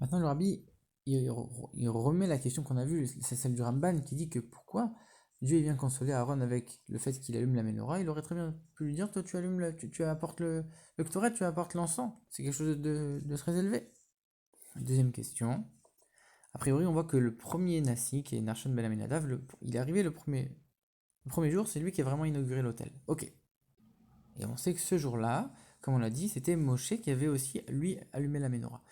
Maintenant, le rabbi, il remet la question qu'on a vue, c'est celle du Ramban, qui dit que pourquoi Dieu vient consoler Aaron avec le fait qu'il allume la menorah. Il aurait très bien pu lui dire, toi tu allumes, tu apportes le Ktoret, tu apportes l'encens. C'est quelque chose de très élevé. Deuxième question. A priori, on voit que le premier Nassi, qui est Narshon Ben Aminadav, il est arrivé le premier jour, c'est lui qui a vraiment inauguré l'autel. Ok. Et on sait que ce jour-là, comme on l'a dit, c'était Moshe qui avait aussi, lui, allumé la menorah.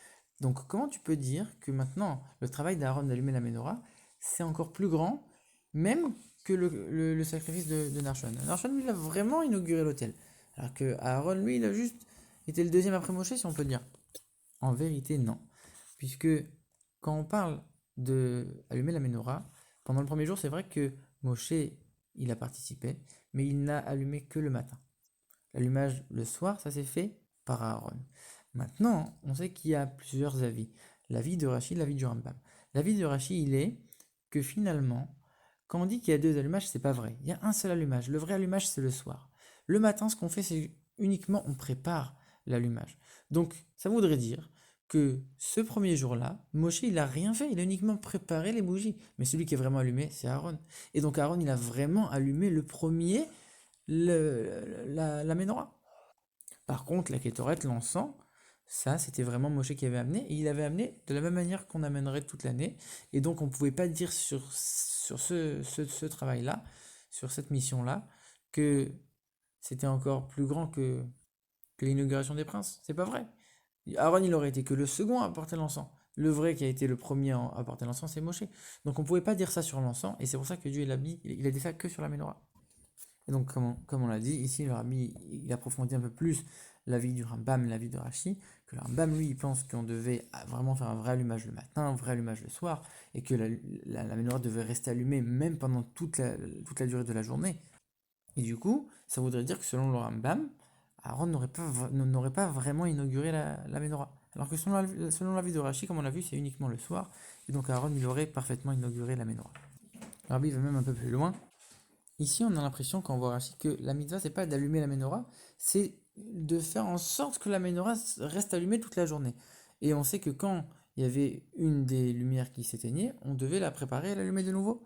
Donc comment tu peux dire que maintenant, le travail d'Aaron d'allumer la menorah, c'est encore plus grand, même que le sacrifice de Narshon. Narshon, lui, il a vraiment inauguré l'autel. Alors que Aaron, lui, il a juste été le deuxième après Moshe, si on peut dire. En vérité, non. Puisque quand on parle de allumer la menorah, pendant le premier jour, c'est vrai que Moshe, il a participé, mais il n'a allumé que le matin. L'allumage le soir, ça s'est fait par Aaron. Maintenant, on sait qu'il y a plusieurs avis. L'avis de Rashi, l'avis du Rambam. L'avis de Rashi, il est que finalement, quand on dit qu'il y a deux allumages, c'est pas vrai. Il y a un seul allumage. Le vrai allumage, c'est le soir. Le matin, ce qu'on fait, c'est uniquement on prépare l'allumage. Donc, ça voudrait dire que ce premier jour-là, Moshe, il a rien fait. Il a uniquement préparé les bougies. Mais celui qui est vraiment allumé, c'est Aaron. Et donc, Aaron, il a vraiment allumé le premier la menorah. Par contre, la kétorette, l'encens, ça, c'était vraiment Moshe qui avait amené, et il avait amené de la même manière qu'on amènerait toute l'année, et donc on ne pouvait pas dire sur ce travail-là, sur cette mission-là, que c'était encore plus grand que l'inauguration des princes. C'est pas vrai. Aaron, il aurait été que le second à porter l'encens. Le vrai qui a été le premier à porter l'encens, c'est Moshe. Donc on ne pouvait pas dire ça sur l'encens, et c'est pour ça que Dieu il a dit ça que sur la menorah. Et donc, comme on l'a dit, ici, le Rabbi, il approfondit un peu plus l'avis du Rambam et l'avis de Rashi, que le Rambam, lui, il pense qu'on devait vraiment faire un vrai allumage le matin, un vrai allumage le soir, et que la menorah devait rester allumée même pendant toute la durée de la journée. Et du coup, ça voudrait dire que selon le Rambam, Aaron n'aurait pas vraiment inauguré la menorah. Alors que selon l'avis de Rashi, comme on l'a vu, c'est uniquement le soir, et donc Aaron, il aurait parfaitement inauguré la menorah. Le Rabbi va même un peu plus loin. Ici, on a l'impression quand on voit Rachid que la mitzvah, c'est pas d'allumer la menorah, c'est de faire en sorte que la menorah reste allumée toute la journée. Et on sait que quand il y avait une des lumières qui s'éteignait, on devait la préparer et l'allumer de nouveau.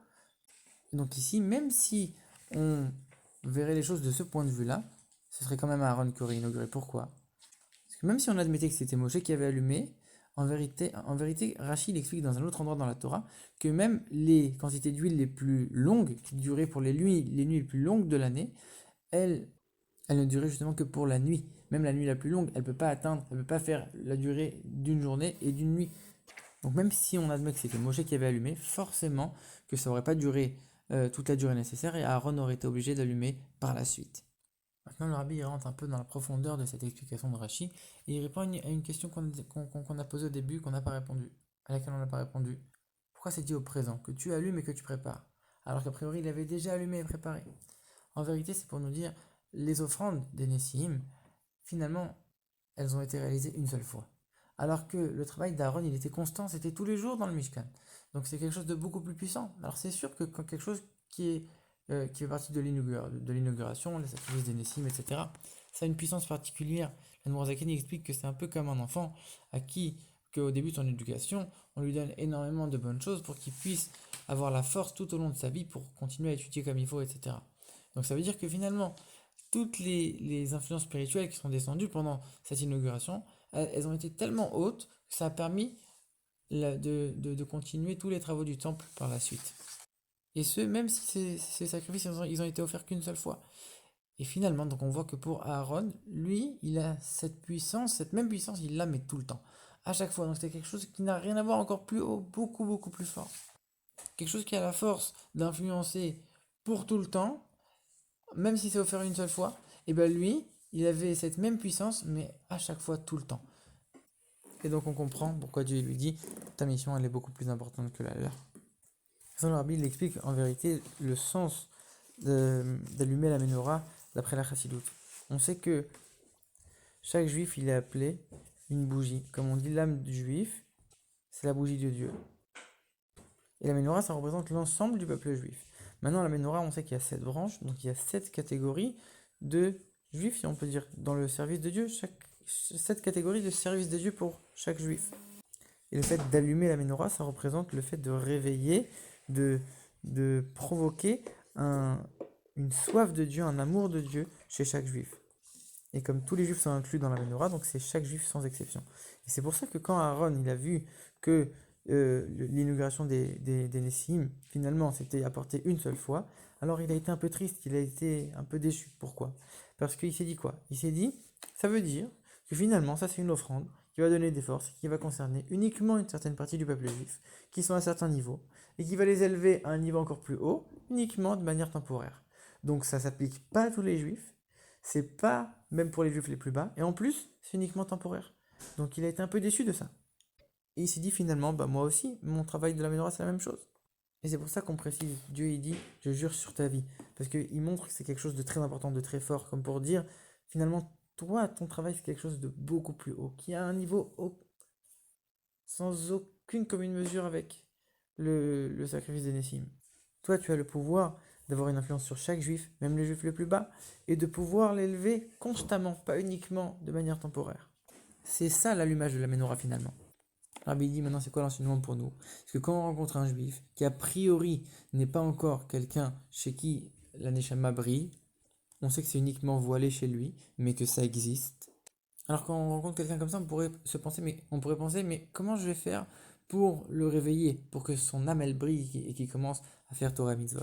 Donc ici, même si on verrait les choses de ce point de vue-là, ce serait quand même Aaron qui aurait inauguré. Pourquoi? Parce que même si on admettait que c'était Moshe qui avait allumé, en vérité, Rachid explique dans un autre endroit dans la Torah que même les quantités d'huile les plus longues, qui duraient pour les nuits les plus longues de l'année, elles, elles ne duraient justement que pour la nuit. Même la nuit la plus longue, elle ne peut pas faire la durée d'une journée et d'une nuit. Donc même si on admet que c'était Moshe qui avait allumé, forcément que ça n'aurait pas duré toute la durée nécessaire et Aaron aurait été obligé d'allumer par la suite. Maintenant, le rabbi il rentre un peu dans la profondeur de cette explication de Rashi et il répond à une question qu'on a posée au début, qu'on n'a pas répondu, à laquelle on n'a pas répondu. Pourquoi c'est dit au présent que tu allumes et que tu prépares alors qu'a priori il avait déjà allumé et préparé? En vérité, c'est pour nous dire les offrandes des Nessim, finalement, elles ont été réalisées une seule fois. Alors que le travail d'Aaron, il était constant, c'était tous les jours dans le Mishkan. Donc c'est quelque chose de beaucoup plus puissant. Alors c'est sûr que quand quelque chose qui fait partie de l'inauguration, les sacrifices des Nessim, etc., ça a une puissance particulière. La Noirzaken explique que c'est un peu comme un enfant à qui, qu'au début de son éducation, on lui donne énormément de bonnes choses pour qu'il puisse avoir la force tout au long de sa vie pour continuer à étudier comme il faut, etc. Donc ça veut dire que finalement, toutes les influences spirituelles qui sont descendues pendant cette inauguration, elles ont été tellement hautes que ça a permis de continuer tous les travaux du temple par la suite. Et ce, même si ces sacrifices, ils ont été offerts qu'une seule fois. Et finalement, donc on voit que pour Aaron, lui, il a cette puissance, cette même puissance, il la met tout le temps. À chaque fois. Donc c'est quelque chose qui n'a rien à voir encore plus haut, beaucoup, beaucoup plus fort. Quelque chose qui a la force d'influencer pour tout le temps, même si c'est offert une seule fois, et bien lui, il avait cette même puissance, mais à chaque fois, tout le temps. Et donc on comprend pourquoi Dieu lui dit, ta mission, elle est beaucoup plus importante que la leur. Sans le rabbi, il explique en vérité le sens d'allumer la menorah d'après la chassidoute. On sait que chaque juif, il est appelé une bougie. Comme on dit, l'âme du juif, c'est la bougie de Dieu. Et la menorah, ça représente l'ensemble du peuple juif. Maintenant, la menorah, on sait qu'il y a 7 branches, donc il y a 7 catégories de juifs, si on peut dire, dans le service de Dieu. 7 catégories de service de Dieu pour chaque juif. Et le fait d'allumer la menorah, ça représente le fait de réveiller, de, de provoquer une soif de Dieu, un amour de Dieu chez chaque juif. Et comme tous les juifs sont inclus dans la menorah, donc c'est chaque juif sans exception. Et c'est pour ça que quand Aaron il a vu que l'inauguration des Nessim, finalement, c'était apporté une seule fois, alors il a été un peu triste, il a été un peu déçu. Pourquoi? Parce qu'il s'est dit quoi? Il s'est dit, ça veut dire que finalement, ça c'est une offrande qui va donner des forces, qui va concerner uniquement une certaine partie du peuple juif, qui sont à un certain niveau, et qui va les élever à un niveau encore plus haut, uniquement de manière temporaire. Donc ça s'applique pas à tous les juifs, c'est pas même pour les juifs les plus bas, et en plus, c'est uniquement temporaire. Donc il a été un peu déçu de ça. Et il s'est dit finalement, bah moi aussi, mon travail de la menorah, c'est la même chose. Et c'est pour ça qu'on précise, Dieu il dit, je jure sur ta vie. Parce qu'il montre que c'est quelque chose de très important, de très fort, comme pour dire, finalement, toi, ton travail, c'est quelque chose de beaucoup plus haut, qui a un niveau sans aucune commune mesure avec le sacrifice des Nessim. Toi, tu as le pouvoir d'avoir une influence sur chaque juif, même les juifs les plus bas, et de pouvoir l'élever constamment, pas uniquement de manière temporaire. C'est ça l'allumage de la menorah finalement. Rabbi dit maintenant c'est quoi l'enseignement pour nous? Parce que quand on rencontre un juif qui a priori n'est pas encore quelqu'un chez qui la neshama brille, on sait que c'est uniquement voilé chez lui, mais que ça existe. Alors quand on rencontre quelqu'un comme ça, on pourrait penser, mais comment je vais faire pour le réveiller, pour que son âme elle brille et qu'il commence à faire Torah Mitzvot?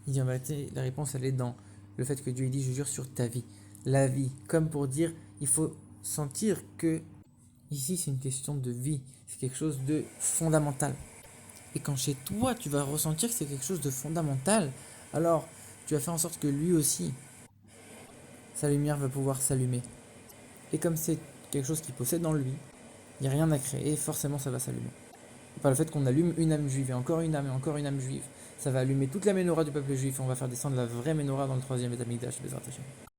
Il dit en vérité, la réponse elle est dans le fait que Dieu dit je jure sur ta vie. La vie, comme pour dire, il faut sentir que ici c'est une question de vie, c'est quelque chose de fondamental. Et quand chez toi tu vas ressentir que c'est quelque chose de fondamental, alors tu vas faire en sorte que lui aussi, sa lumière va pouvoir s'allumer. Et comme c'est quelque chose qu'il possède en lui, il n'y a rien à créer, forcément ça va s'allumer. Et par le fait qu'on allume une âme juive et encore une âme et encore une âme juive, ça va allumer toute la menorah du peuple juif et on va faire descendre la vraie menorah dans le troisième Beth Amikdash, Bezrat Hashem.